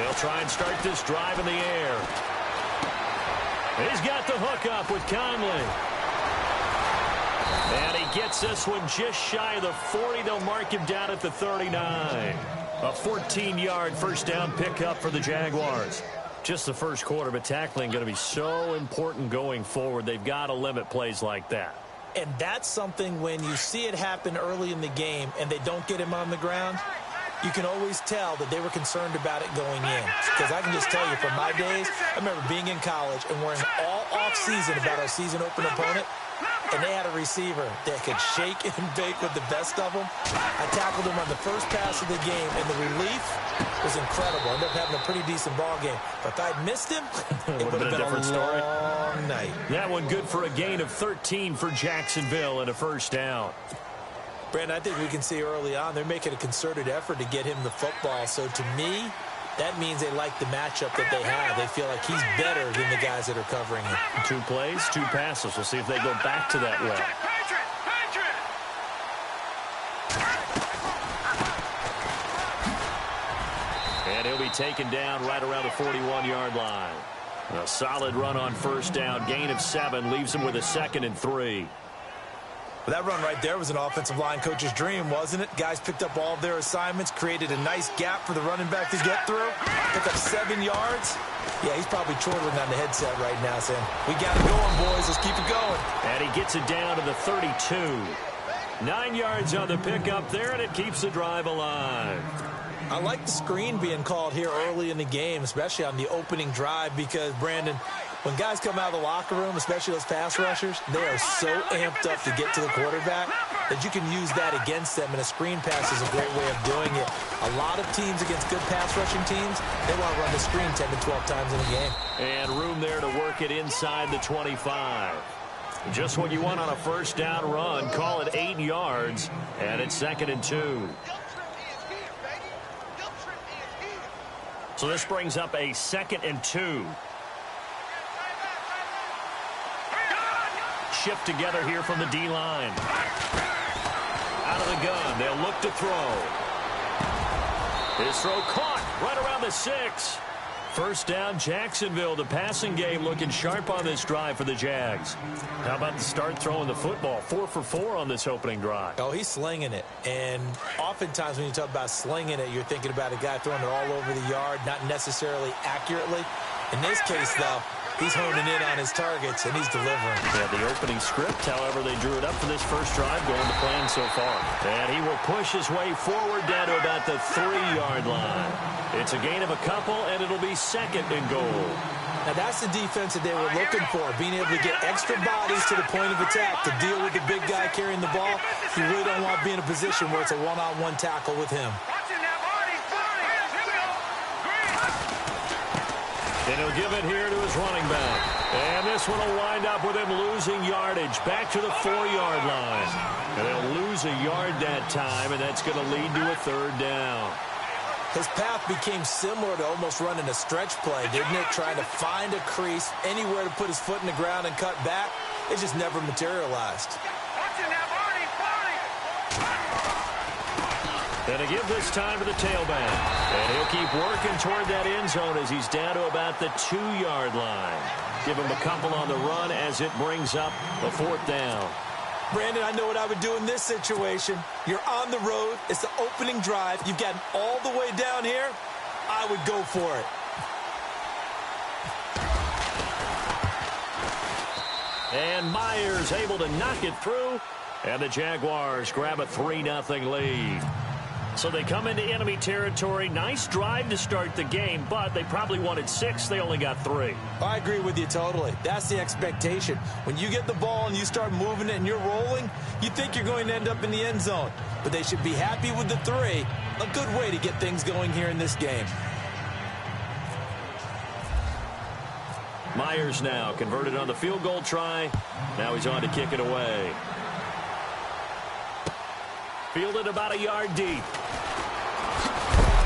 They'll try and start this drive in the air. He's got the hook up with Conley. And he gets this one just shy of the 40. They'll mark him down at the 39. A 14-yard first down pickup for the Jaguars. Just the first quarter, but tackling going to be so important going forward. They've got to limit plays like that. And that's something when you see it happen early in the game and they don't get him on the ground, you can always tell that they were concerned about it going in. Because I can just tell you from my days, I remember being in college and worrying all off-season about our season opener opponent, and they had a receiver that could shake and bake with the best of them. I tackled him on the first pass of the game, and the relief was incredible. I ended up having a pretty decent ball game. But if I'd missed him, it would have been a different story. Long night. That one good for a gain of 13 for Jacksonville and a first down. Brandon, I think we can see early on they're making a concerted effort to get him the football. So to me, that means they like the matchup that they have. They feel like he's better than the guys that are covering him. 2 plays, 2 passes. We'll see if they go back to that well. And he'll be taken down right around the 41-yard line. A solid run on first down. Gain of 7 leaves him with a 2nd and 3. Well, that run right there was an offensive line coach's dream, wasn't it? Guys picked up all of their assignments, created a nice gap for the running back to get through, picked up 7 yards. Yeah, he's probably chortling on the headset right now saying, we got it going, boys. Let's keep it going. And he gets it down to the 32. 9 yards on the pickup there, and it keeps the drive alive. I like the screen being called here early in the game, especially on the opening drive, because, Brandon, when guys come out of the locker room, especially those pass rushers, they are so amped up to get to the quarterback that you can use that against them, and a screen pass is a great way of doing it. A lot of teams against good pass rushing teams, they want to run the screen 10 to 12 times in a game. And room there to work it inside the 25. Just what you want on a first down run. Call it 8 yards, and it's 2nd and 2. So this brings up a 2nd and 2. Shift together here from the D-line. Out of the gun. They'll look to throw. His throw caught right around the 6. First down, Jacksonville. The passing game looking sharp on this drive for the Jags. How about the start throwing the football? 4 for 4 on this opening drive. Oh, he's slinging it. And oftentimes when you talk about slinging it, you're thinking about a guy throwing it all over the yard, not necessarily accurately. In this case, though, he's honing in on his targets, and he's delivering. Yeah, the opening script, however, they drew it up for this first drive, going to plan so far. And he will push his way forward down to about the 3-yard line. It's a gain of a couple, and it'll be 2nd and goal. Now, that's the defense that they were looking for, being able to get extra bodies to the point of attack to deal with the big guy carrying the ball. You really don't want to be in a position where it's a one-on-one tackle with him. And he'll give it here to his running back. And this one will wind up with him losing yardage back to the 4-yard line. And they'll lose a yard that time, and that's going to lead to a 3rd down. His path became similar to almost running a stretch play, didn't it? Trying to find a crease, anywhere to put his foot in the ground and cut back. It just never materialized. And to give this time to the tailback. And he'll keep working toward that end zone as he's down to about the 2-yard line. Give him a couple on the run as it brings up the 4th down. Brandon, I know what I would do in this situation. You're on the road. It's the opening drive. You've gotten all the way down here. I would go for it. And Myers able to knock it through. And the Jaguars grab a 3-0 lead. So they come into enemy territory. Nice drive to start the game, but they probably wanted 6. They only got 3. I agree with you totally. That's the expectation. When you get the ball and you start moving it and you're rolling, you think you're going to end up in the end zone. But they should be happy with the 3. A good way to get things going here in this game. Myers now converted on the field goal try. Now he's on to kick it away. Fielded about a yard deep.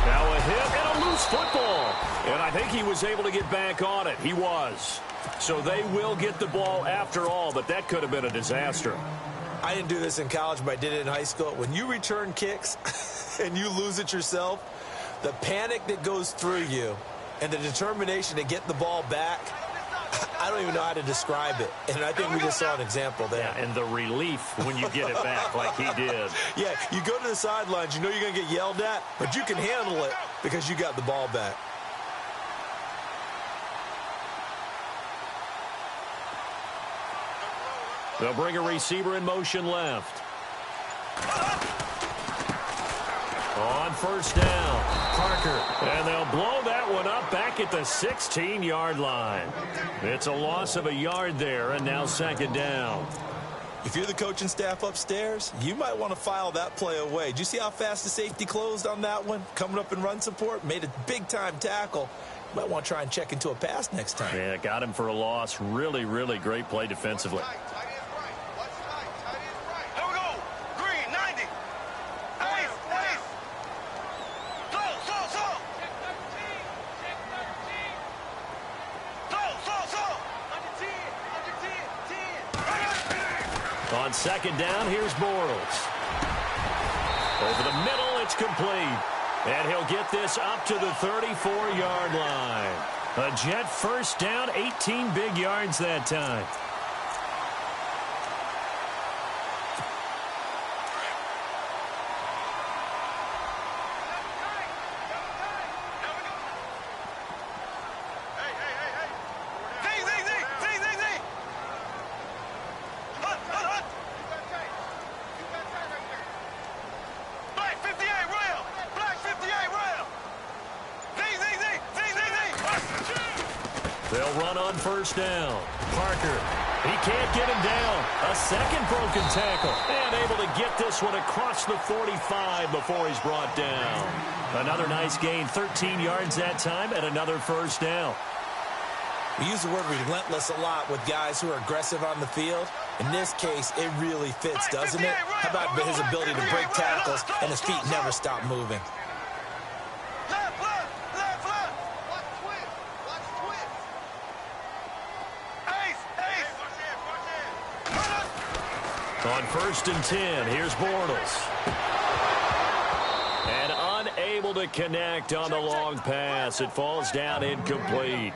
Now a hit and a loose football. And I think he was able to get back on it. He was. So they will get the ball after all, but that could have been a disaster. I didn't do this in college, but I did it in high school. When you return kicks and you lose it yourself, the panic that goes through you And the determination to get the ball back, I don't even know how to describe it. And I think we just saw an example there. Yeah, and the relief when you get it back like he did. Yeah, you go to the sidelines, you know you're going to get yelled at, but you can handle it because you got the ball back. They'll bring a receiver in motion left. On first down, Parker. And they'll blow that one up back at the 16-yard line. It's a loss of a yard there, and now second down. If you're the coaching staff upstairs, you might want to file that play away. Did you see how fast the safety closed on that one? Coming up in run support, made a big-time tackle. You might want to try and check into a pass next time. Yeah, got him for a loss. Really, really great play defensively. On second down, here's Bortles. Over the middle, it's complete. And he'll get this up to the 34-yard line. A Jet first down, 18 big yards that time. They'll run on first down. Parker, he can't get him down. A second broken tackle. And able to get this one across the 45 before he's brought down. Another nice gain, 13 yards that time, and another first down. We use the word relentless a lot with guys who are aggressive on the field. In this case, it really fits, doesn't it? How about his ability to break tackles and his feet never stop moving? On first and 10, here's Bortles. And unable to connect on the long pass. It falls down incomplete.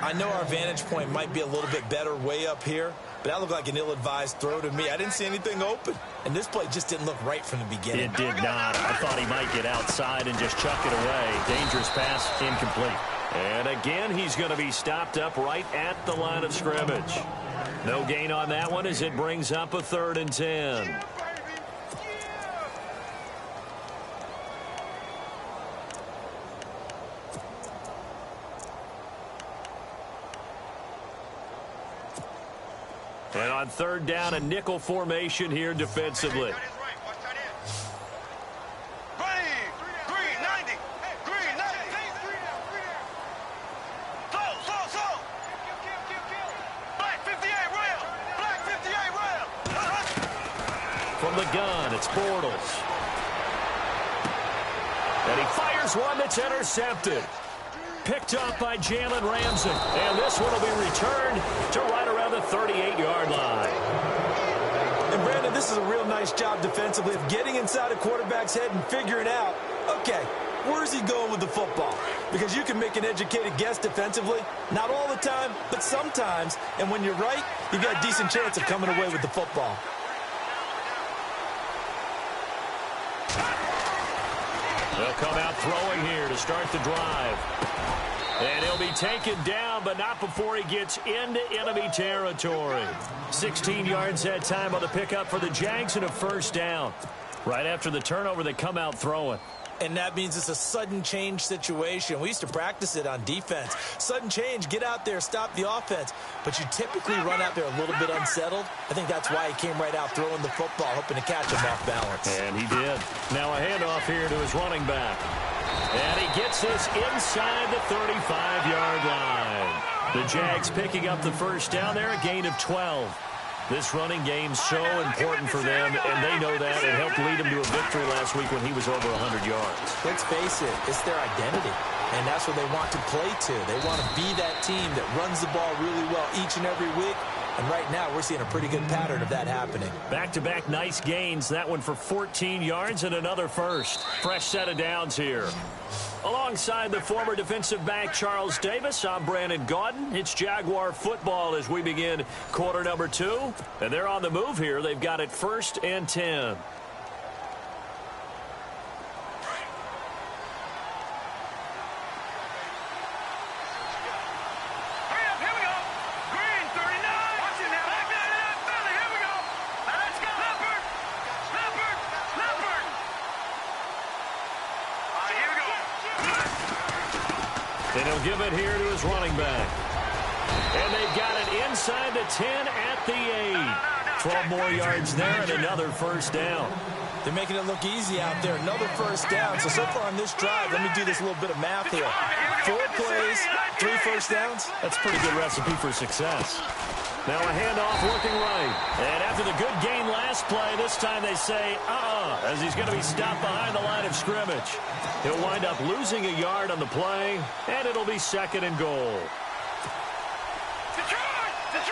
I know our vantage point might be a little bit better way up here, but that looked like an ill-advised throw to me. I didn't see anything open, and this play just didn't look right from the beginning. It did not. I thought he might get outside and just chuck it away. Dangerous pass, incomplete. And again, he's going to be stopped up right at the line of scrimmage. No gain on that one as it brings up a 3rd and 10. And on 3rd down, a nickel formation here defensively. From the gun, it's Bortles. And he fires one that's intercepted. Picked up by Jalen Ramsey. And this one will be returned to right around the 38-yard line. And, Brandon, this is a real nice job defensively of getting inside a quarterback's head and figuring out, okay, where's he going with the football? Because you can make an educated guess defensively. Not all the time, but sometimes. And when you're right, you've got a decent chance of coming away with the football. They'll come out throwing here to start the drive. And he'll be taken down, but not before he gets into enemy territory. 16 yards that time on the pickup for the Jags and a first down. Right after the turnover, they come out throwing. And that means it's a sudden change situation. We used to practice it on defense. Sudden change, get out there, stop the offense. But you typically run out there a little bit unsettled. I think that's why he came right out throwing the football, hoping to catch him off balance. And he did. Now a handoff here to his running back. And he gets this inside the 35-yard line. The Jags picking up the first down there, a gain of 12. This running game's so important for them, and they know that. It helped lead them to a victory last week when he was over 100 yards. Let's face it, it's their identity, and that's what they want to play to. They want to be that team that runs the ball really well each and every week, and right now we're seeing a pretty good pattern of that happening. Back-to-back nice gains. That one for 14 yards and another first. Fresh set of downs here. Alongside the former defensive back Charles Davis, I'm Brandon Gaudin. It's Jaguar football as we begin quarter number 2. And they're on the move here. They've got it 1st and 10. And he'll give it here to his running back. And they've got it inside the 10 at the 8. 12 more yards there and another first down. They're making it look easy out there. Another first down. So far on this drive, let me do this little bit of math here. 4 plays, 3 first downs. That's a pretty good recipe for success. Now a handoff working right. And after the good gain last play, this time they say, as he's going to be stopped behind the line of scrimmage. He'll wind up losing a yard on the play, and it'll be 2nd and goal. Detroit! Let's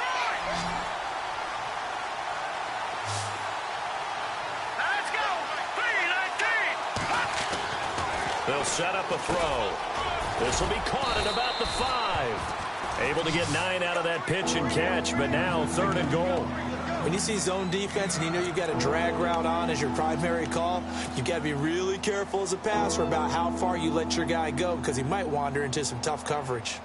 go! 3-19! They'll set up a throw. This will be caught at about the 5. Able to get 9 out of that pitch and catch, but now 3rd and goal. When you see zone defense and you know you've got a drag route on as your primary call, you've got to be really careful as a passer about how far you let your guy go because he might wander into some tough coverage.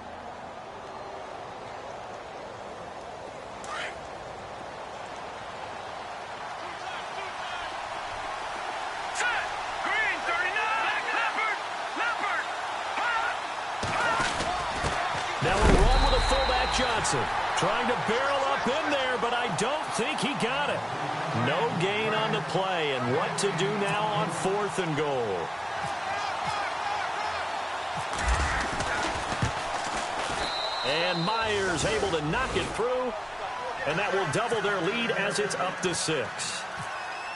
Johnson trying to barrel up in there, but I don't think he got it. No gain on the play, and what to do now on 4th and goal. And Myers able to knock it through, and that will double their lead as it's up to 6.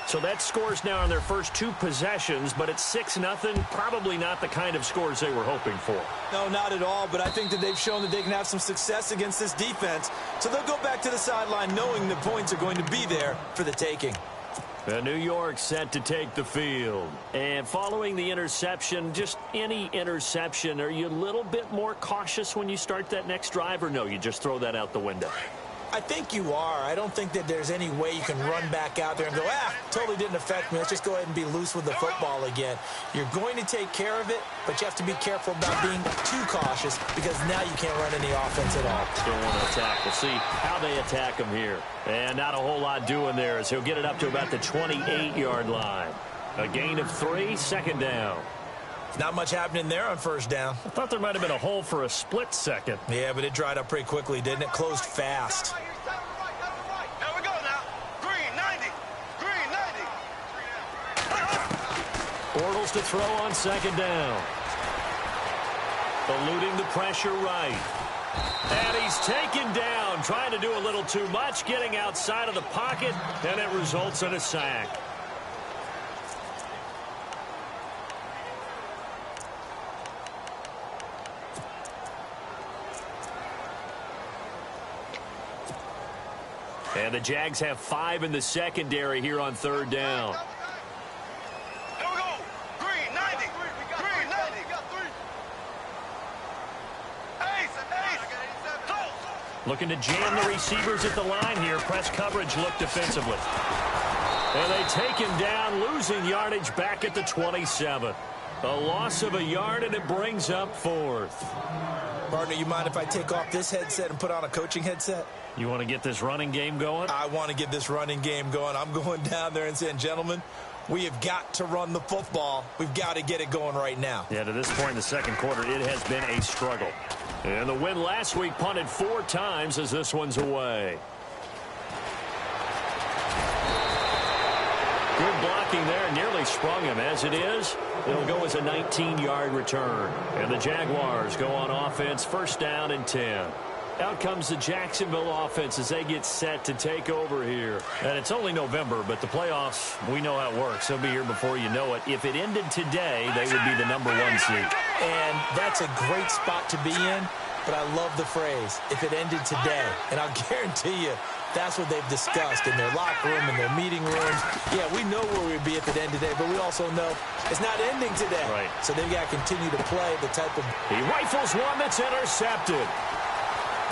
So that scores now on their first 2 possessions, but it's 6-0. Probably not the kind of scores they were hoping for. No, not at all, but I think that they've shown that they can have some success against this defense. So they'll go back to the sideline knowing the points are going to be there for the taking. New York set to take the field. And following the interception, just any interception, are you a little bit more cautious when you start that next drive, or no, you just throw that out the window? I think you are. I don't think that there's any way you can run back out there and go, totally didn't affect me. Let's just go ahead and be loose with the football again. You're going to take care of it, but you have to be careful about being too cautious because now you can't run any offense at all. Still want to attack. We'll see how they attack him here. And not a whole lot doing there as he'll get it up to about the 28-yard line. A gain of 3, 2nd down. Not much happening there on 1st down. I thought there might have been a hole for a split second. Yeah, but it dried up pretty quickly, didn't it? Closed fast. There we go now. Green 90. Green 90. Bortles to throw on 2nd down. Eluding the pressure right. And he's taken down, trying to do a little too much, getting outside of the pocket, and it results in a sack. And the Jags have 5 in the secondary here on 3rd down. Here we go. Green 90. Green 90. Ace. Close. Looking to jam the receivers at the line here. Press coverage look defensively. And they take him down, losing yardage back at the 27. A loss of a yard, and it brings up 4th. Partner, you mind if I take off this headset and put on a coaching headset? You want to get this running game going? I want to get this running game going. I'm going down there and saying, gentlemen, we have got to run the football. We've got to get it going right now. Yeah, to this point in the 2nd quarter, it has been a struggle. And the win last week punted 4 times as this one's away. Good blocking there, nearly sprung him. As it is, it'll go as a 19-yard return. And the Jaguars go on offense, 1st down and 10. Out comes the Jacksonville offense as they get set to take over here. And it's only November, but the playoffs, we know how it works. They'll be here before you know it. If it ended today, they would be the #1 seed. And that's a great spot to be in. but I love the phrase, if it ended today. And I'll guarantee you, that's what they've discussed in their locker room, in their meeting rooms. Yeah, we know where we'd be if it ended today, but we also know it's not ending today. Right. So they've got to continue to play the type of... He rifles one that's intercepted.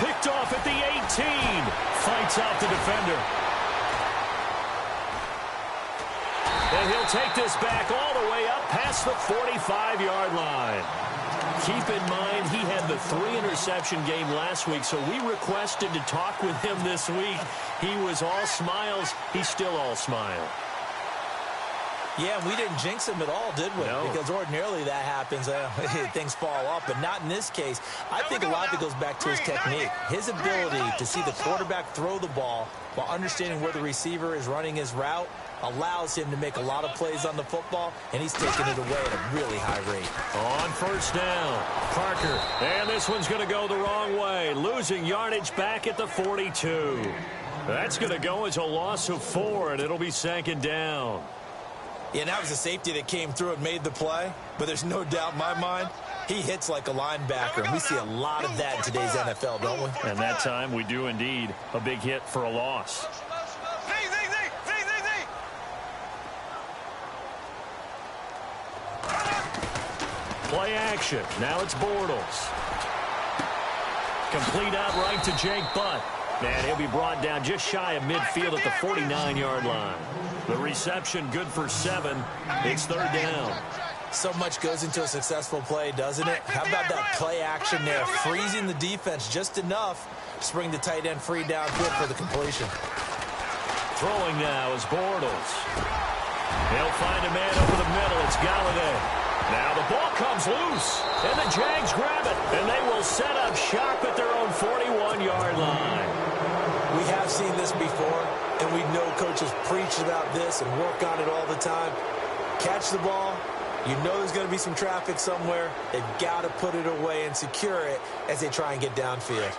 Picked off at the 18. Fights out the defender. And he'll take this back all the way up past the 45-yard line. Keep in mind, he had the 3-interception game last week, so we requested to talk with him this week. He was all smiles. He's still all smile. Yeah, we didn't jinx him at all, did we? No. Because ordinarily that happens. Things fall off, but not in this case. I think a lot of it goes back to his technique. His ability to see the quarterback throw the ball while understanding where the receiver is running his route allows him to make a lot of plays on the football, and he's taking it away at a really high rate. On first down, Parker. And this one's going to go the wrong way. Losing yardage back at the 42. That's going to go as a loss of 4, and it'll be second down. Yeah, that was a safety that came through and made the play, but there's no doubt in my mind, he hits like a linebacker, and we see a lot of that in today's NFL, don't we? And that time we do indeed. A big hit for a loss. Play action. Now it's Bortles. Complete out right to Jake Butt. And he'll be brought down just shy of midfield at the 49-yard line. The reception good for 7. It's third down. So much goes into a successful play, doesn't it? How about that play action there? Freezing the defense just enough to bring the tight end free downfield for the completion. Throwing now is Bortles. He'll find a man over the middle. It's Galladay. Now the ball comes loose, and the Jags grab it, and they will set up shop at their own 41-yard line. We have seen this before, and we know coaches preach about this and work on it all the time. Catch the ball. You know there's going to be some traffic somewhere. They've got to put it away and secure it as they try and get downfield.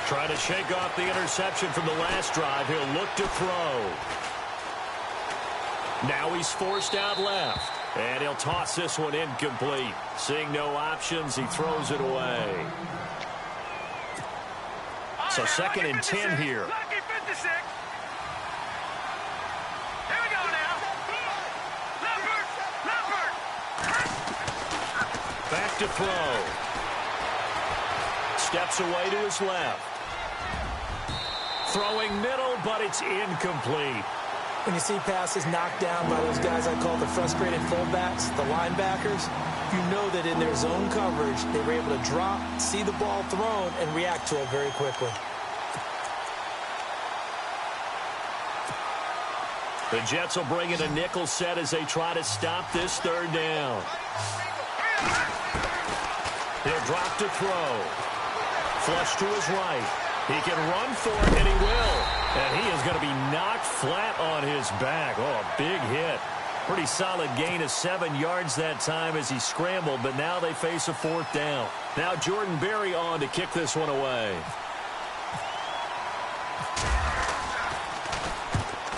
Trying to shake off the interception from the last drive. He'll look to throw. Now he's forced out left. And he'll toss this one incomplete. Seeing no options, he throws it away. So second and 10 here. Back to throw. Steps away to his left. Throwing middle, but it's incomplete. When you see passes knocked down by those guys I call the frustrated fullbacks, the linebackers, you know that in their zone coverage, they were able to drop, see the ball thrown, and react to it very quickly. The Jets will bring in a nickel set as they try to stop this third down. He'll drop to throw. Flush to his right. He can run for it, and he will. And he is going to be knocked flat on his back. Oh, a big hit. Pretty solid gain of 7 yards that time as he scrambled, but now they face a fourth down. Now Jordan Berry on to kick this one away.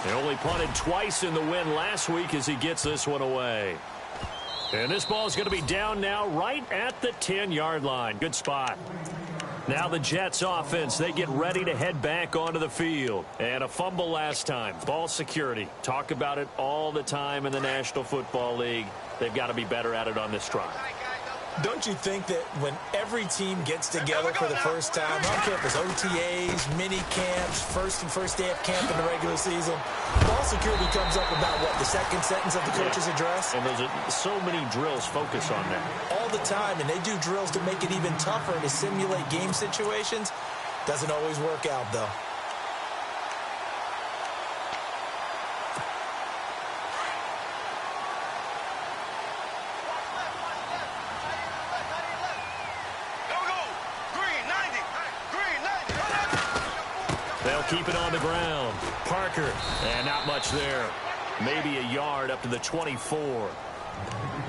They only punted twice in the win last week as he gets this one away. And this ball is going to be down now right at the 10-yard line. Good spot. Now the Jets offense, they get ready to head back onto the field. And a fumble last time. Ball security. Talk about it all the time in the National Football League. They've got to be better at it on this drive. Don't you think that when every team gets together for the first time, I don't care if it's OTAs, mini camps, first day of camp in the regular season, ball security comes up about, what, the second sentence of the coach's address? And there's so many drills focus on that. All the time, and they do drills to make it even tougher to simulate game situations. Doesn't always work out, though. They'll keep it on the ground. Parker, and not much there. Maybe a yard up to the 24.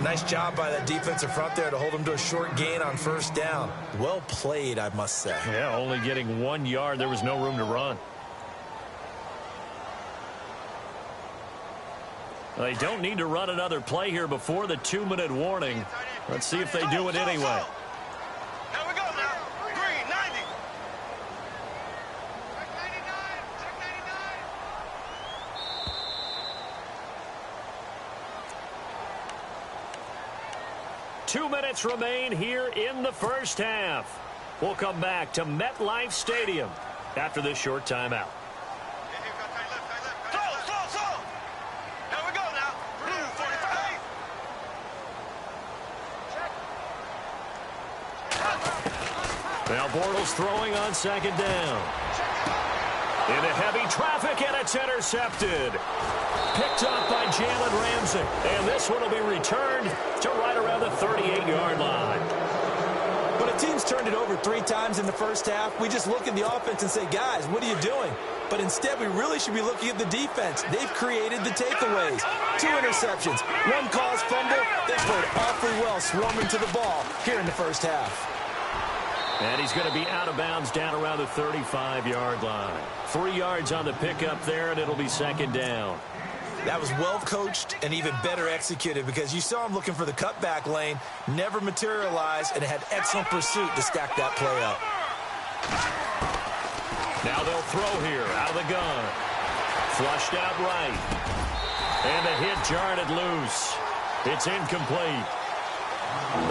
Nice job by that defensive front there to hold them to a short gain on first down. Well played, I must say. Yeah, only getting 1 yard. There was no room to run. They don't need to run another play here before the 2-minute warning. Let's see if they do it anyway. Here we go now. Green, 90. Two minutes remain here in the first half. We'll come back to MetLife Stadium after this short timeout. Slow. Here we go now. Blue 45. Now Bortles throwing on second down. Into heavy traffic, and it's intercepted. Picked up by Jalen Ramsey. And this one will be returned to right around the 38-yard line. When a team's turned it over 3 times in the first half, we just look at the offense and say, guys, what are you doing? But instead, we really should be looking at the defense. They've created the takeaways. 2 interceptions, 1 caused fumble. They played awfully well swarming to the ball here in the first half. And he's going to be out of bounds down around the 35-yard line. 3 yards on the pickup there, and it'll be second down. That was well coached and even better executed because you saw him looking for the cutback lane, never materialized, and had excellent pursuit to stack that play up. Now they'll throw here out of the gun. Flushed out right. And the hit jarred it loose. It's incomplete.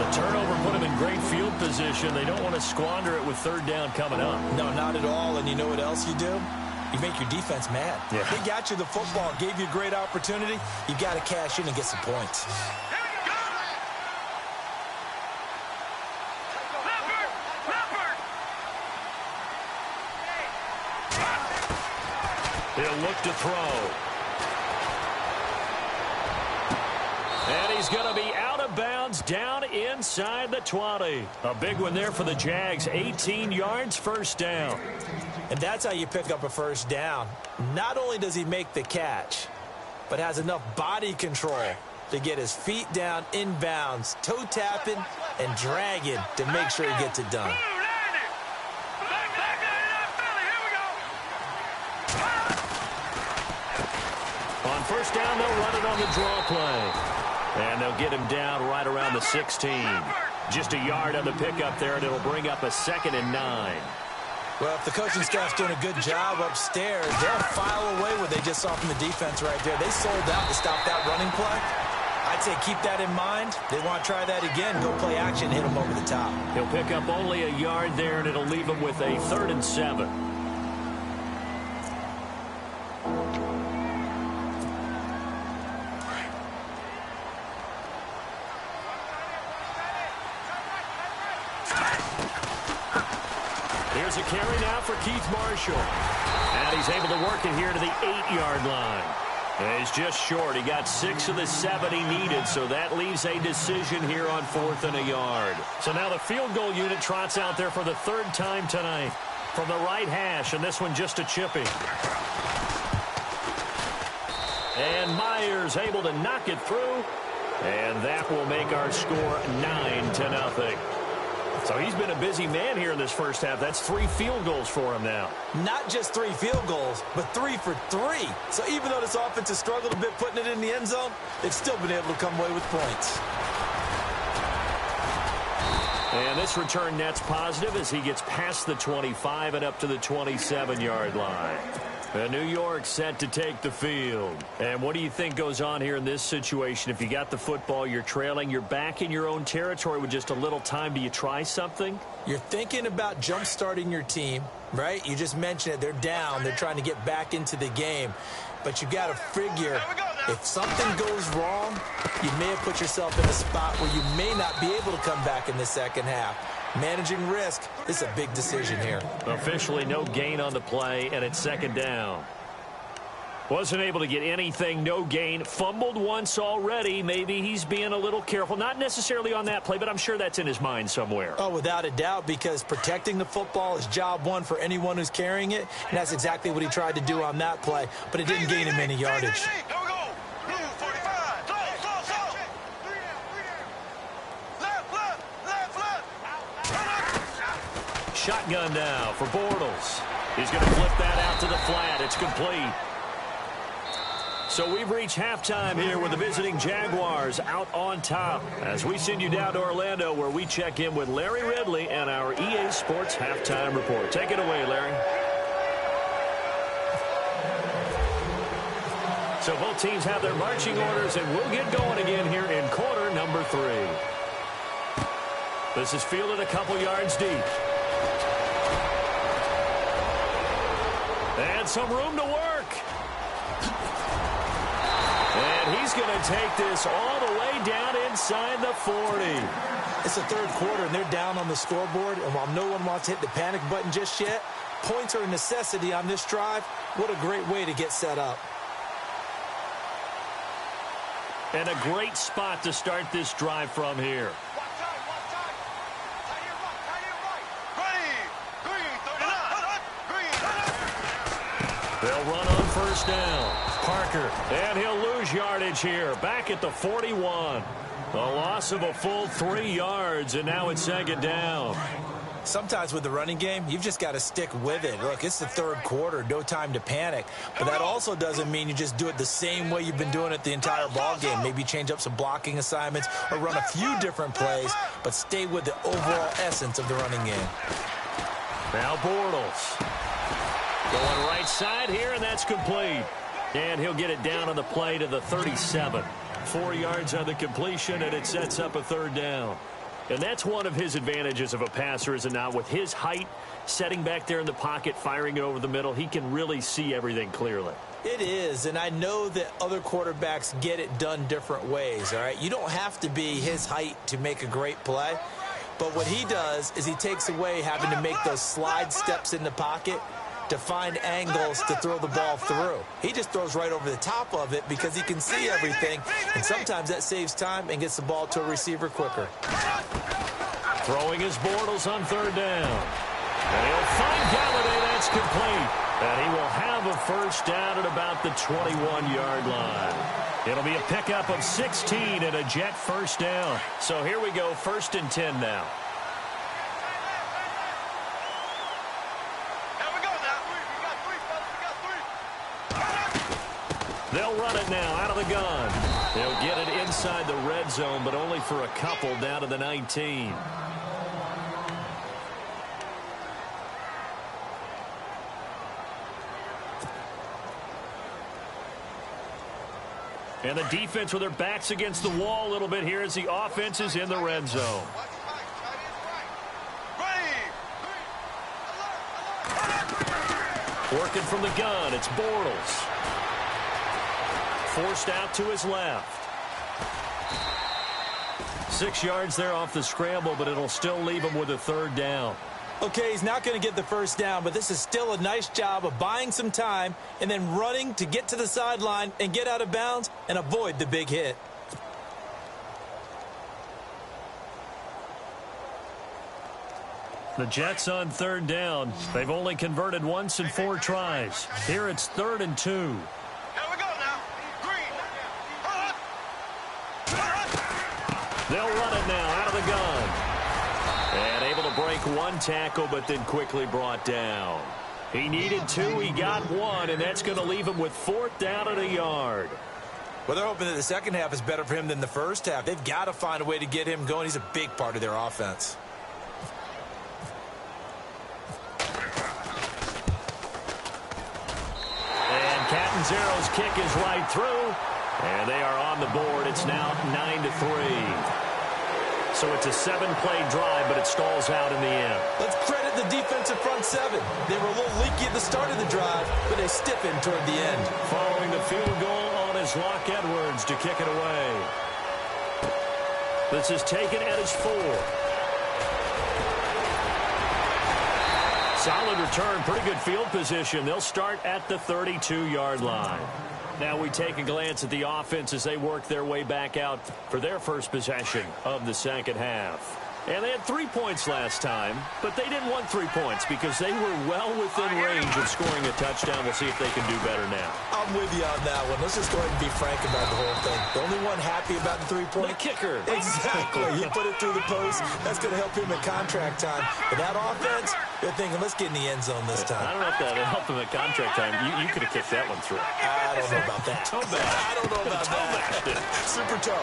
The turnover put him in great field position. They don't want to squander it with third down coming up. No, not at all. And you know what else you do? You make your defense mad. Yeah. They got you the football, gave you a great opportunity. You got to cash in and get some points. He'll look to throw. And he's going to be out of bounds down inside the 20. A big one there for the Jags. 18 yards, first down. And that's how you pick up a first down. Not only does he make the catch, but has enough body control to get his feet down inbounds, toe tapping and dragging to make sure he gets it done. On first down, they'll run it on the draw play. And they'll get him down right around the 16. Just a yard on the pickup there, and it'll bring up a 2nd and 9. Well, if the coaching staff's doing a good job upstairs, they'll file away what they just saw from the defense right there. They sold out to stop that running play. I'd say keep that in mind. They want to try that again, go play action, hit them over the top. He'll pick up only a yard there, and it'll leave him with a 3rd and 7. Here's a carry now for Keith Marshall. And he's able to work it here to the 8-yard line. And he's just short. He got 6 of the 7 he needed, so that leaves a decision here on 4th and a yard. So now the field goal unit trots out there for the 3rd time tonight from the right hash, and this one just a chippy. And Myers able to knock it through, and that will make our score 9-0. So he's been a busy man here in this first half. That's 3 field goals for him now. Not just 3 field goals, but 3 for 3. So even though this offense has struggled a bit putting it in the end zone, they've still been able to come away with points. And this return net's positive as he gets past the 25 and up to the 27-yard line. And New York set to take the field. And what do you think goes on here in this situation? If you got the football, you're trailing, you're back in your own territory with just a little time. Do you try something? You're thinking about jump-starting your team, right? You just mentioned it. They're down. They're trying to get back into the game. But you got to figure if something goes wrong, you may have put yourself in a spot where you may not be able to come back in the second half. Managing risk is a big decision here. Officially no gain on the play, and it's 2nd down. Wasn't able to get anything, no gain. Fumbled once already. Maybe he's being a little careful. Not necessarily on that play, but I'm sure that's in his mind somewhere. Oh, without a doubt, because protecting the football is job one for anyone who's carrying it, and that's exactly what he tried to do on that play, but it didn't gain him any yardage. Here we go. Blue 45. Slow. Left. Shotgun now for Bortles. He's going to flip that out to the flat. It's complete. So we've reached halftime here with the visiting Jaguars out on top as we send you down to Orlando where we check in with Larry Ridley and our EA Sports Halftime Report. Take it away, Larry. So both teams have their marching orders, and we'll get going again here in quarter number 3. This is fielded a couple yards deep. And some room to work. And he's going to take this all the way down inside the 40. It's the third quarter, and they're down on the scoreboard. And while no one wants to hit the panic button just yet, points are a necessity on this drive. What a great way to get set up. And a great spot to start this drive from here. They'll run on first down. Parker, and he'll lose yardage here. Back at the 41. A loss of a full 3 yards, and now it's second down. Sometimes with the running game, you've just got to stick with it. Look, it's the third quarter, no time to panic. But that also doesn't mean you just do it the same way you've been doing it the entire ball game. Maybe change up some blocking assignments or run a few different plays, but stay with the overall essence of the running game. Now Bortles. Going right side here, and that's complete. And he'll get it down on the play to the 37. 4 yards on the completion, and it sets up a third down. And that's one of his advantages of a passer, is it not? With his height, setting back there in the pocket, firing it over the middle, he can really see everything clearly. It is, and I know that other quarterbacks get it done different ways, all right? You don't have to be his height to make a great play. But what he does is he takes away having to make those slide steps in the pocket to find angles to throw the ball through. He just throws right over the top of it because he can see everything, and sometimes that saves time and gets the ball to a receiver quicker. Throwing his Bortles on third down. And he'll find Galladay. That's complete. And he will have a first down at about the 21-yard line. It'll be a pickup of 16 and a Jet first down. So here we go, 1st and 10 now. They'll run it now out of the gun. They'll get it inside the red zone, but only for a couple down to the 19. And the defense with their backs against the wall a little bit here as the offense is in the red zone. Working from the gun, it's Bortles. Forced out to his left. 6 yards there off the scramble, but it'll still leave him with a third down. Okay, he's not going to get the first down, but this is still a nice job of buying some time and then running to get to the sideline and get out of bounds and avoid the big hit. The Jets on third down. They've only converted once in 4 tries. Here it's 3rd and 2. They'll run it now out of the gun. And able to break one tackle, but then quickly brought down. He needed 2, he got 1, and that's going to leave him with 4th down and a yard. Well, they're hoping that the second half is better for him than the first half. They've got to find a way to get him going. He's a big part of their offense. And Catanzaro's kick is right through. And they are on the board. It's now 9-3. So it's a 7-play drive, but it stalls out in the end. Let's credit the defensive front 7. They were a little leaky at the start of the drive, but they stiffened toward the end. Following the field goal on is Locke Edwards to kick it away. This is taken at his 4. Solid return, pretty good field position. They'll start at the 32-yard line. Now we take a glance at the offense as they work their way back out for their first possession of the second half. And they had 3 points last time, but they didn't want 3 points because they were well within range of scoring a touchdown. We'll see if they can do better now. I'm with you on that one. Let's just go ahead and be frank about the whole thing. The only one happy about the 3-point. The kicker. Exactly. He put it through the post. That's going to help him at contract time. But that offense, they're thinking, let's get in the end zone this time. I don't know if that helped him at contract time. You could have kicked that one through. I don't know about that. Toe bash. I don't know about that. Super toe.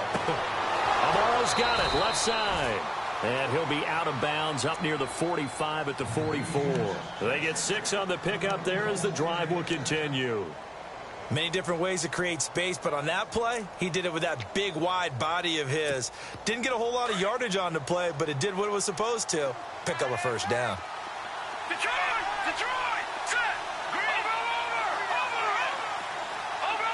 Amaro's got it, left side. And he'll be out of bounds up near the 45 at the 44. They get 6 on the pickup there as the drive will continue. Many different ways to create space, but on that play, he did it with that big, wide body of his. Didn't get a whole lot of yardage on the play, but it did what it was supposed to. Pick up a first down. Detroit! Detroit! Set! Green! Over!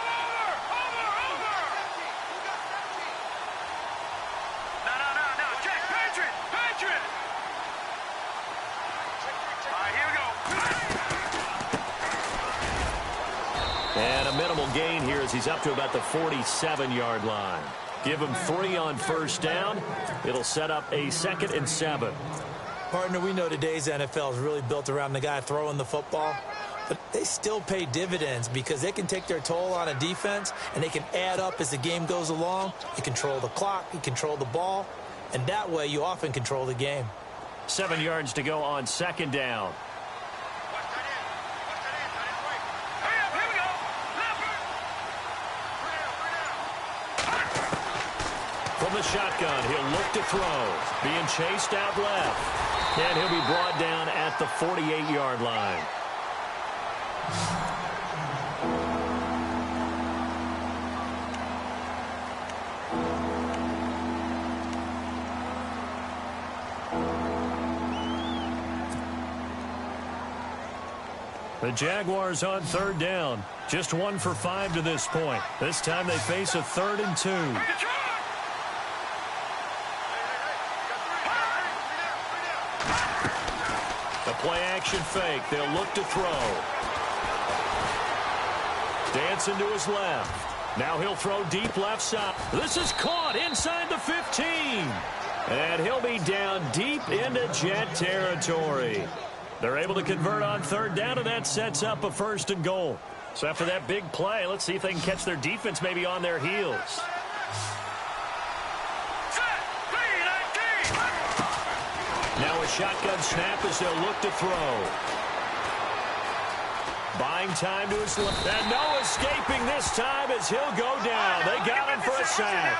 No. Check! Patriot! Patriot! All right, here we go. And a minimal gain here as he's up to about the 47-yard line. Give him 3 on first down. It'll set up a 2nd and 7. Partner, we know today's NFL is really built around the guy throwing the football, but they still pay dividends because they can take their toll on a defense and they can add up as the game goes along. You control the clock, you control the ball, and that way you often control the game. 7 yards to go on 2nd down. From the shotgun, he'll look to throw. Being chased out left. And he'll be brought down at the 48-yard line. The Jaguars on 3rd down. Just 1 for 5 to this point. This time they face a 3rd and 2. The play-action fake. They'll look to throw. Dancing to his left. Now he'll throw deep left side. This is caught inside the 15. And he'll be down deep into Jet territory. They're able to convert on 3rd down, and that sets up a 1st and goal. So after that big play, let's see if they can catch their defense maybe on their heels. Now a shotgun snap as they'll look to throw. Buying time to his left. And no escaping this time as he'll go down. They got him for a sack.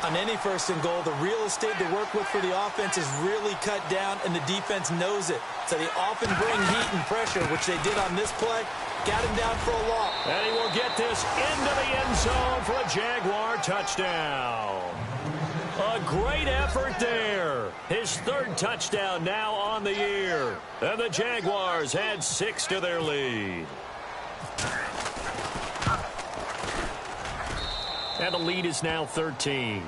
On any 1st and goal, the real estate to work with for the offense is really cut down, and the defense knows it. So they often bring heat and pressure, which they did on this play. Got him down for a loss. And he will get this into the end zone for a Jaguar touchdown. A great effort there. His 3rd touchdown now on the year. And the Jaguars add 6 to their lead. And the lead is now 13.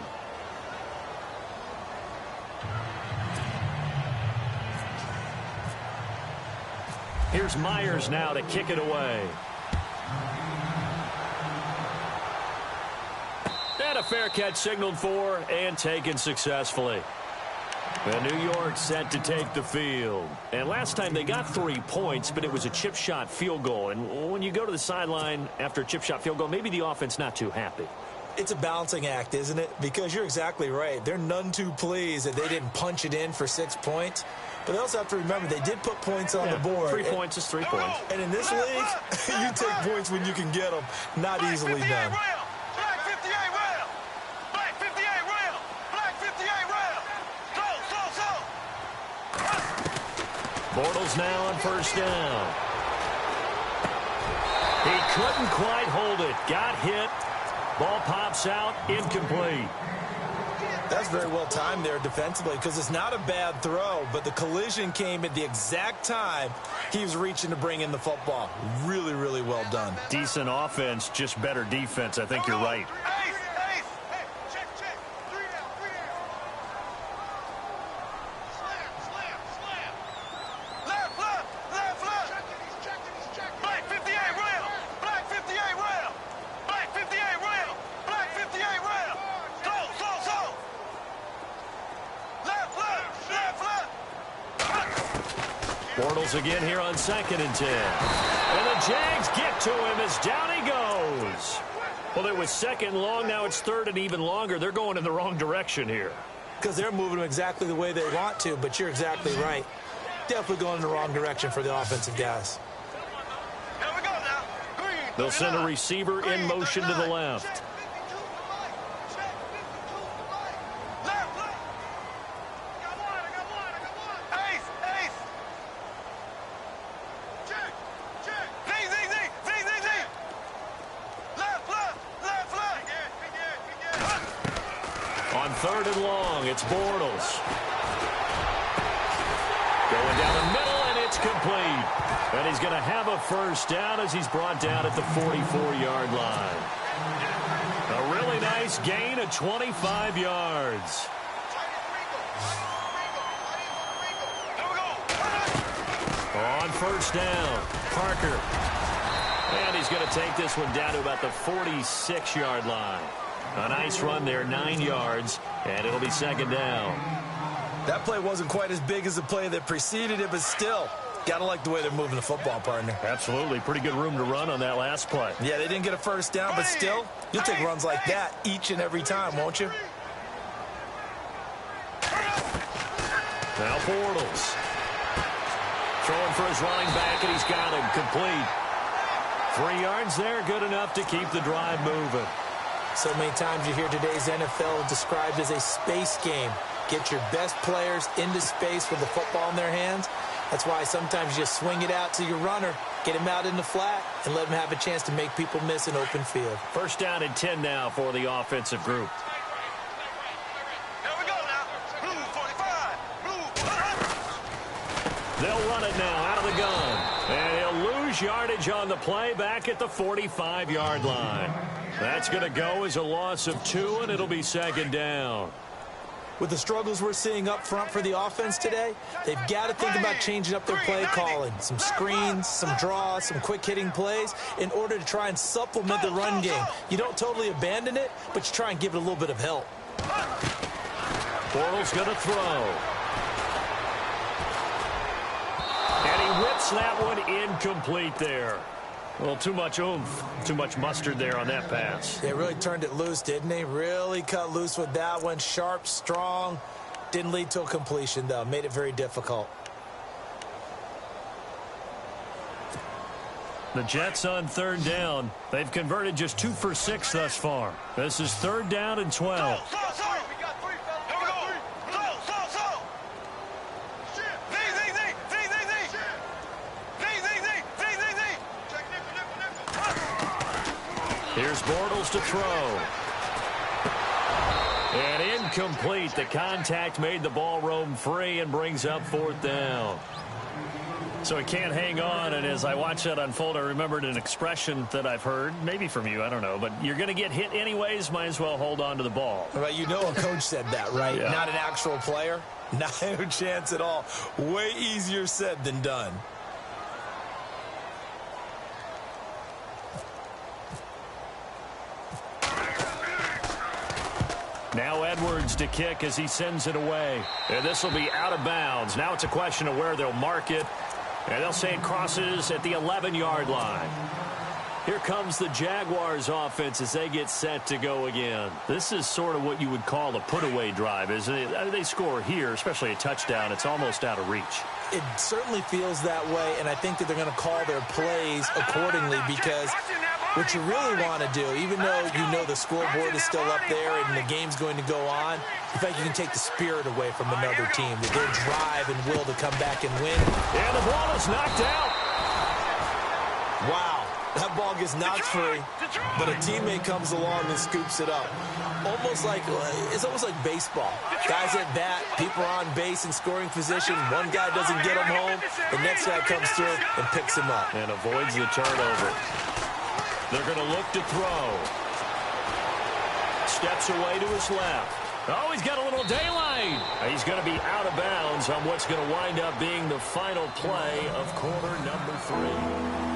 Here's Myers now to kick it away. And a fair catch signaled for and taken successfully. And New York set to take the field. And last time they got 3 points, but it was a chip shot field goal. And when you go to the sideline after a chip shot field goal, maybe the offense not too happy. It's a balancing act, isn't it? Because you're exactly right. They're none too pleased that they didn't punch it in for 6 points. But they also have to remember they did put points on the board. 3 points is 3 points. And in this league, you take points when you can get them. Not easily done. Black 58 rail. Black 58 rail. Black 58 rail. Slow. Bortles now on 1st down. He couldn't quite hold it. Got hit. Ball pops out, incomplete. That's very well timed there defensively because it's not a bad throw, but the collision came at the exact time he was reaching to bring in the football. Really, really well done. Decent offense, just better defense. I think you're right. Ace. Hey, check. 3 down. Slam. Left. He's checking. Black 58 rail. Black 58 rail. Black 58 rail. Black 58 rail. Slow. Left. Bortles again here on 2nd and 10. And the Jags get to him as down he goes. Well, it was 2nd long. Now it's 3rd and even longer. They're going in the wrong direction here. Because they're moving them exactly the way they want to, but you're exactly right. Definitely going in the wrong direction for the offensive guys. Here we go now. Green. They'll send a receiver in motion to the left. On 3rd and long, it's Bortles. Going down the middle, and it's complete. And he's going to have a first down as he's brought down at the 44-yard line. A really nice gain of 25 yards. On 1st down, Parker. And he's going to take this one down to about the 46-yard line. A nice run there, 9 yards, and it'll be 2nd down. That play wasn't quite as big as the play that preceded it, but still, gotta like the way they're moving the football, partner. Absolutely. Pretty good room to run on that last play. Yeah, they didn't get a first down, but still, you'll take runs like that each and every time, won't you? Now Bortles. Throwing for his running back, and he's got him complete. 3 yards there, good enough to keep the drive moving. So many times you hear today's NFL described as a space game. Get your best players into space with the football in their hands. That's why sometimes you just swing it out to your runner, get him out in the flat, and let him have a chance to make people miss an open field. 1st down and 10 now for the offensive group. Here we go now. Blue 45. Blue. They'll run it now out of the gun. And he'll lose yardage on the play back at the 45-yard line. That's going to go as a loss of 2, and it'll be 2nd down. With the struggles we're seeing up front for the offense today, they've got to think about changing up their play calling. Some screens, some draws, some quick-hitting plays in order to try and supplement the run game. You don't totally abandon it, but you try and give it a little bit of help. Bortles going to throw. And he whips that one incomplete there. Well, too much oomph, too much mustard there on that pass. They really turned it loose, didn't they? Really cut loose with that one. Sharp, strong. Didn't lead to a completion, though. Made it very difficult. The Jets on 3rd down. They've converted just 2 for 6 thus far. This is 3rd down and 12. Here's Bortles to throw. And incomplete. The contact made the ball roam free and brings up 4th down. So he can't hang on, and as I watch that unfold, I remembered an expression that I've heard, maybe from you, I don't know, but you're going to get hit anyways, might as well hold on to the ball. Right, you know a coach said that, right? Yeah. Not an actual player. Not a chance at all. Way easier said than done. Now Edwards to kick as he sends it away. And this will be out of bounds. Now it's a question of where they'll mark it. And they'll say it crosses at the 11-yard line. Here comes the Jaguars offense as they get set to go again. This is sort of what you would call a put-away drive, isn't it? I mean, they score here, especially a touchdown. It's almost out of reach. It certainly feels that way, and I think that they're going to call their plays accordingly because what you really want to do, even though you know the scoreboard is still up there and the game's going to go on, in fact, you can take the spirit away from another team, their drive and will to come back and win. And the ball is knocked out. Wow. That ball gets knocked free, but a teammate comes along and scoops it up. It's almost like baseball. Guys at bat, people are on base in scoring position. One guy doesn't get him home. The next guy comes through and picks him up. And avoids the turnover. They're going to look to throw. Steps away to his left. Oh, he's got a little daylight. He's going to be out of bounds on what's going to wind up being the final play of quarter number 3.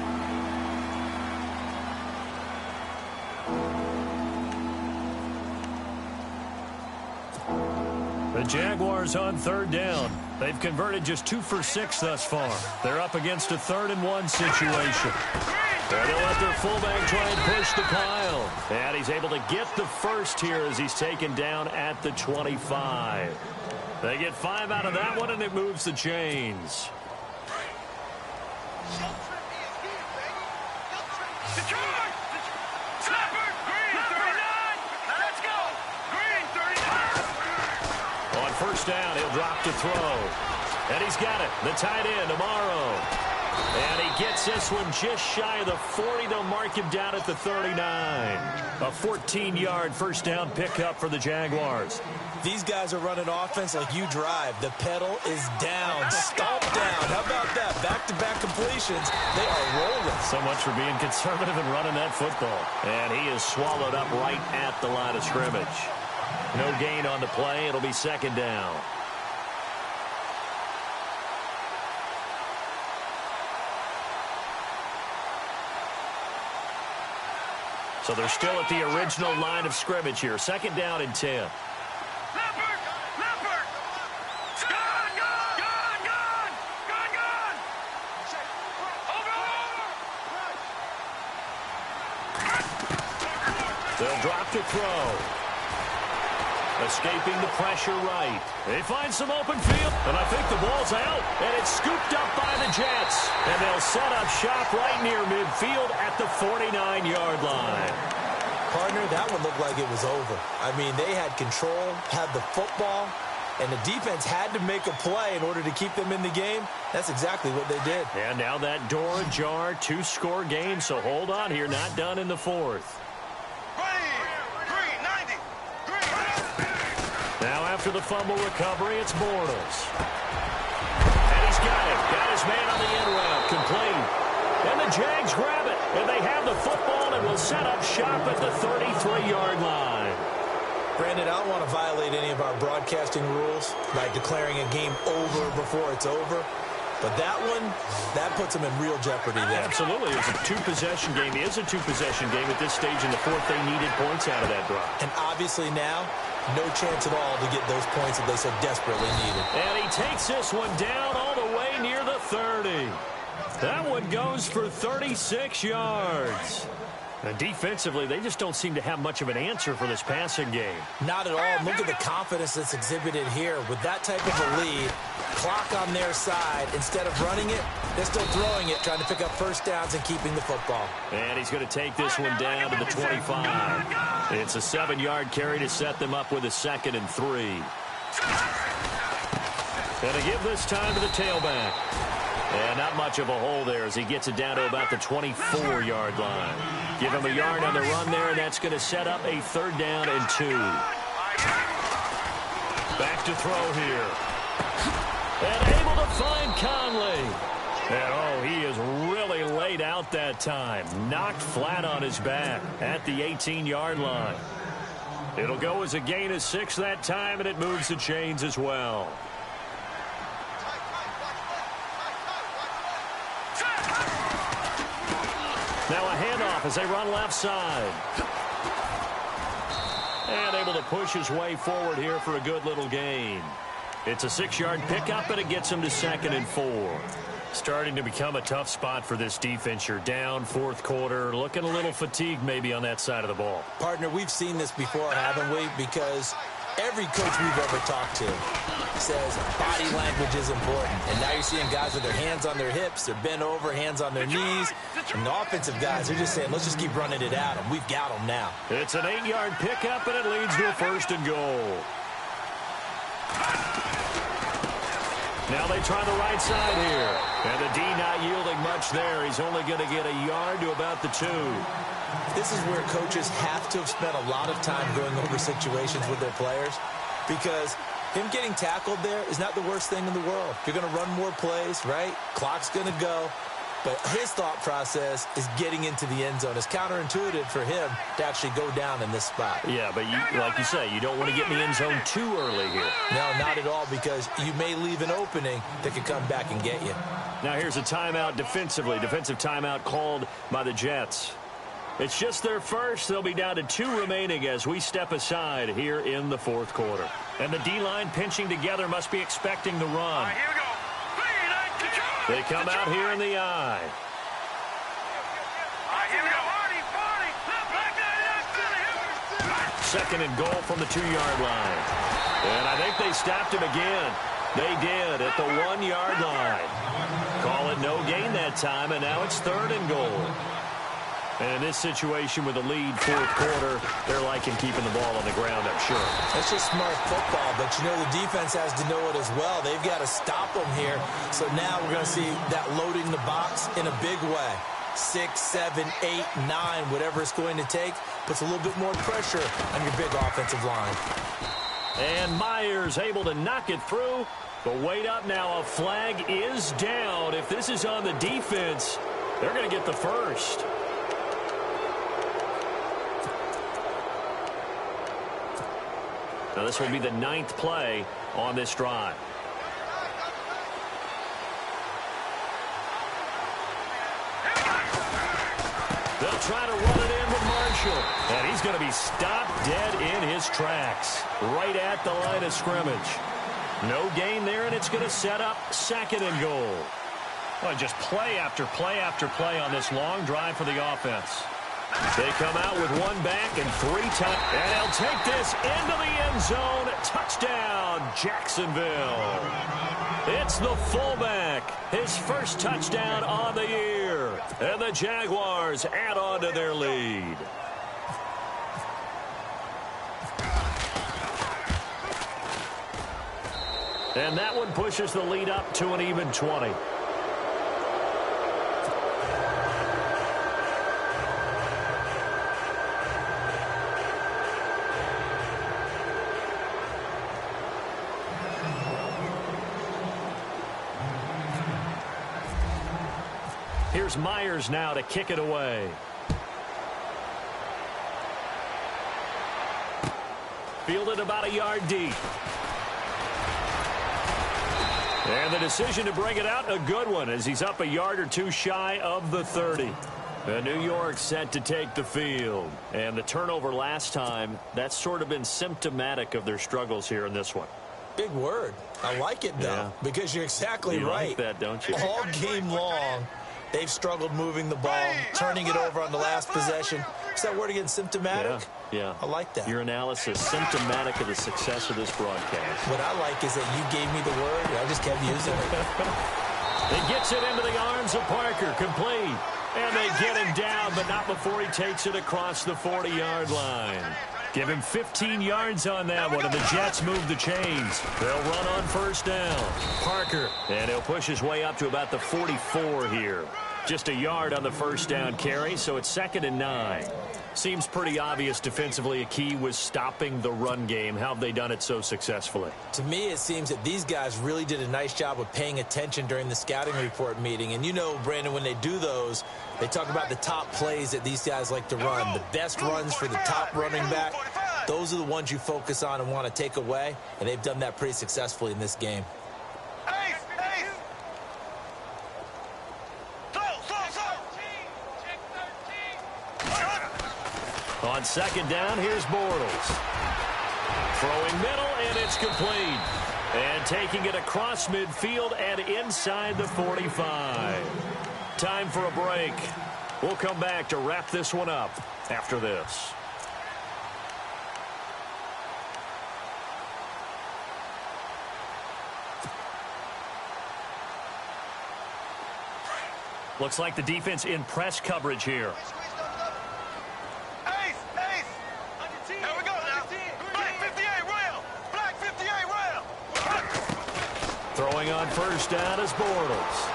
The Jaguars on third down. They've converted just 2 for 6 thus far. They're up against a 3rd-and-1 situation. And they'll let their fullback try and push the pile. And he's able to get the first here as he's taken down at the 25. They get 5 out of that one, and it moves the chains. On first down, he'll drop to throw. And he's got it. The tight end, Amaro. And he gets this one just shy of the 40. They'll mark him down at the 39. A 14-yard first down pickup for the Jaguars. These guys are running offense like you drive. The pedal is down, stomp down. How about that? Back-to-back completions. They are rolling. So much for being conservative and running that football. And he is swallowed up right at the line of scrimmage. No gain on the play. It'll be 2nd down. So they're still at the original line of scrimmage here. 2nd down and 10. They'll drop to throw. Escaping the pressure right. They find some open field, and I think the ball's out, and it's scooped up by the Jets. And they'll set up shop right near midfield at the 49-yard line. Partner, that one looked like it was over. I mean, they had control, had the football, and the defense had to make a play in order to keep them in the game. That's exactly what they did. And now that door ajar, 2-score game, so hold on here, not done in the 4th. Now after the fumble recovery, it's Bortles. And he's got it. Got his man on the end route. Complete. And the Jags grab it. And they have the football and will set up shop at the 33-yard line. Brandon, I don't want to violate any of our broadcasting rules by declaring a game over before it's over. But that one, that puts them in real jeopardy there. Absolutely. It's a 2-possession game. It is a 2-possession game at this stage in the 4th. They needed points out of that drive. And obviously now, no chance at all to get those points that they so desperately needed. And he takes this one down all the way near the 30. That one goes for 36 yards. And defensively, they just don't seem to have much of an answer for this passing game. Not at all. Look at the confidence that's exhibited here. With that type of a lead, clock on their side, instead of running it, they're still throwing it, trying to pick up first downs and keeping the football. And he's going to take this one down to the 25. It's a 7-yard carry to set them up with a 2nd and 3. Going to give this time to the tailback. And not much of a hole there as he gets it down to about the 24-yard line. Give him a yard on the run there, and that's going to set up a 3rd down and 2. Back to throw here. And able to find Conley. And, he is really laid out that time. Knocked flat on his back at the 18-yard line. It'll go as a gain of 6 that time, and it moves the chains as well. Now a handoff as they run left side. And able to push his way forward here for a good little gain. It's a 6-yard pickup, and it gets him to 2nd and 4. Starting to become a tough spot for this defense. You're down 4th quarter, looking a little fatigued maybe on that side of the ball. Partner, we've seen this before, haven't we? Because every coach we've ever talked to says body language is important. And now you're seeing guys with their hands on their hips, they're bent over, hands on their knees. And the offensive guys, they're just saying, let's just keep running it at them. We've got them now. It's an 8-yard pickup, and it leads to a 1st and goal. Now they try the right side here. And the D not yielding much there. He's only going to get a yard to about the 2. This is where coaches have to have spent a lot of time going over situations with their players, because him getting tackled there is not the worst thing in the world. You're going to run more plays, right? Clock's going to go. But his thought process is getting into the end zone. It's counterintuitive for him to actually go down in this spot. Yeah, but like you say, you don't want to get in the end zone too early here. No, not at all, because you may leave an opening that could come back and get you. Now here's a timeout defensively. Defensive timeout called by the Jets. It's just their first. They'll be down to 2 remaining as we step aside here in the fourth quarter. And the D-line pinching together must be expecting the run. All right, here we go. They come out here in the eye. All right, here we go. Second and goal from the 2-yard line. And I think they stopped him again. They did at the 1-yard line. Call it no gain that time, and now it's 3rd and goal. And in this situation with a lead fourth quarter, they're liking keeping the ball on the ground, I'm sure. That's just smart football, but you know the defense has to know it as well. They've got to stop them here. So now we're going to see that loading the box in a big way. 6, 7, 8, 9, whatever it's going to take, puts a little bit more pressure on your big offensive line. And Myers able to knock it through. But wait up now, a flag is down. If this is on the defense, they're going to get the first. Now this will be the 9th play on this drive. They'll try to run it in with Marshall. And he's going to be stopped dead in his tracks. Right at the line of scrimmage. No gain there, and it's going to set up 2nd and goal. Well, just play after play after play on this long drive for the offense. They come out with 1 back and 3 times. And they'll take this into the end zone. Touchdown, Jacksonville. It's the fullback. His first touchdown on the year. And the Jaguars add on to their lead. And that one pushes the lead up to an even 20. Here's Myers now to kick it away. Fielded about a yard deep. And the decision to bring it out, a good one, as he's up a yard or 2 shy of the 30. New York set to take the field. And the turnover last time, that's sort of been symptomatic of their struggles here in this one. Big word. I like it, though, because you're exactly right. You like that, don't you? All game long, they've struggled moving the ball, turning it over on the last possession. Is that word again, symptomatic? Yeah. I like that. Your analysis, symptomatic of the success of this broadcast. What I like is that you gave me the word, and I just kept using it. He gets it into the arms of Parker, complete. And they get him down, but not before he takes it across the 40-yard line. Give him 15 yards on that one, and the Jets move the chains. They'll run on first down. Parker, and he'll push his way up to about the 44 here. Just a yard on the first down carry, so it's 2nd and 9. Seems pretty obvious defensively a key was stopping the run game. How have they done it so successfully? To me, it seems that these guys really did a nice job of paying attention during the scouting report meeting. And you know, Brandon, when they do those, they talk about the top plays that these guys like to run. The best runs for the top running back, those are the ones you focus on and want to take away. And they've done that pretty successfully in this game. On 2nd down, here's Bortles. Throwing middle, and it's complete. And taking it across midfield and inside the 45. Time for a break. We'll come back to wrap this one up after this. Looks like the defense in press coverage here. Throwing on first down is Bortles.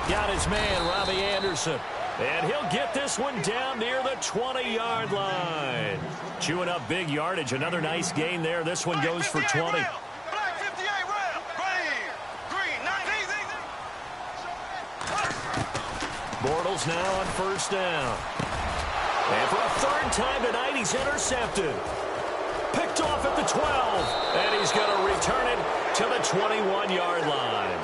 Got his man, Robbie Anderson. And he'll get this one down near the 20-yard line. Chewing up big yardage. Another nice gain there. This one goes for 20. Bortles now on first down. And for a 3rd time tonight, he's intercepted. Picked off at the 12, and he's going to return it to the 21-yard line.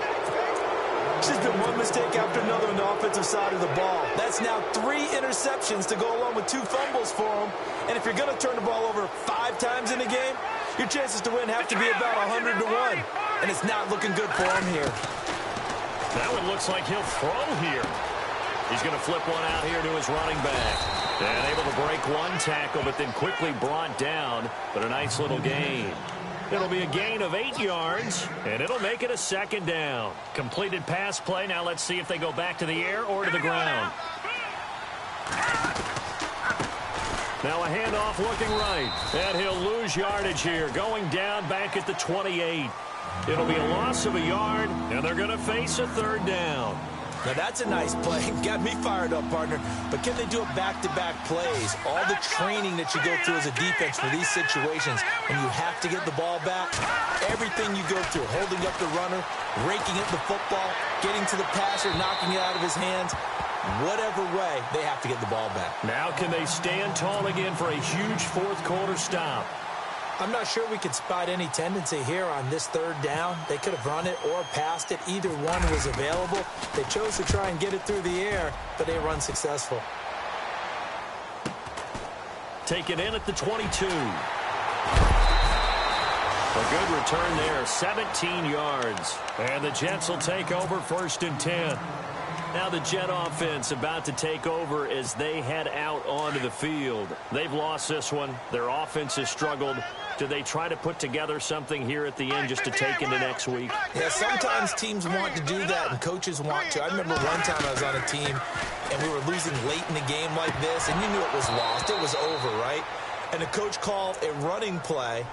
It's just been one mistake after another on the offensive side of the ball. That's now 3 interceptions to go along with 2 fumbles for him. And if you're going to turn the ball over 5 times in a game, your chances to win have to be about 100 to 1. And it's not looking good for him here. That one looks like he'll throw here. He's going to flip one out here to his running back. And able to break one tackle, but then quickly brought down. But a nice little gain. It'll be a gain of 8 yards, and it'll make it a 2nd down. Completed pass play. Now let's see if they go back to the air or to the ground. Now a handoff looking right. And he'll lose yardage here, going down back at the 28. It'll be a loss of a yard, and they're going to face a 3rd down. Now, that's a nice play. Got me fired up, partner. But can they do it back-to-back plays? All the training that you go through as a defense for these situations, when you have to get the ball back, everything you go through, holding up the runner, raking at the football, getting to the passer, knocking it out of his hands, whatever way, they have to get the ball back. Now can they stand tall again for a huge 4th quarter stop? I'm not sure we could spot any tendency here on this 3rd down. They could have run it or passed it. Either one was available. They chose to try and get it through the air, but they run successful. Take it in at the 22. A good return there, 17 yards. And the Jets will take over 1st and 10. Now the Jet offense about to take over as they head out onto the field. They've lost this one. Their offense has struggled. Do they try to put together something here at the end just to take into next week? Yeah, sometimes teams want to do that and coaches want to. I remember one time I was on a team and we were losing late in the game like this, and you knew it was lost. It was over, right? And the coach called a running play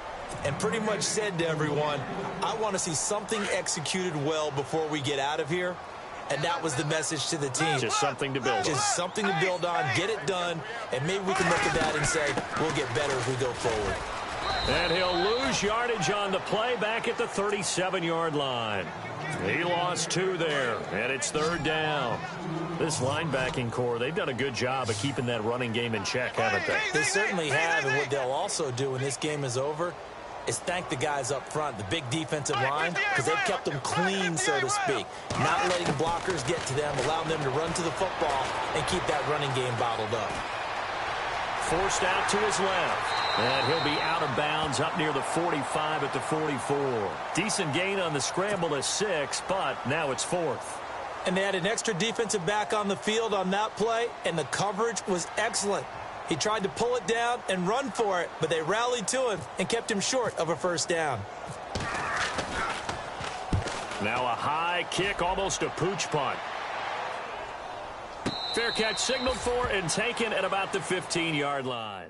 and pretty much said to everyone, I want to see something executed well before we get out of here. And that was the message to the team. Just something to build on. Just something to build on, get it done, and maybe we can look at that and say, we'll get better as we go forward. And he'll lose yardage on the play back at the 37-yard line. He lost 2 there, and it's 3rd down. This linebacking core, they've done a good job of keeping that running game in check, haven't they? They certainly have, and what they'll also do when this game is over is thank the guys up front, the big defensive line, because they've kept them clean, so to speak. Not letting blockers get to them, allowing them to run to the football and keep that running game bottled up. Forced out to his left. And he'll be out of bounds up near the 45 at the 44. Decent gain on the scramble of 6, but now it's 4th. And they had an extra defensive back on the field on that play, and the coverage was excellent. He tried to pull it down and run for it, but they rallied to him and kept him short of a 1st down. Now a high kick, almost a pooch punt. Fair catch signaled for and taken at about the 15-yard line.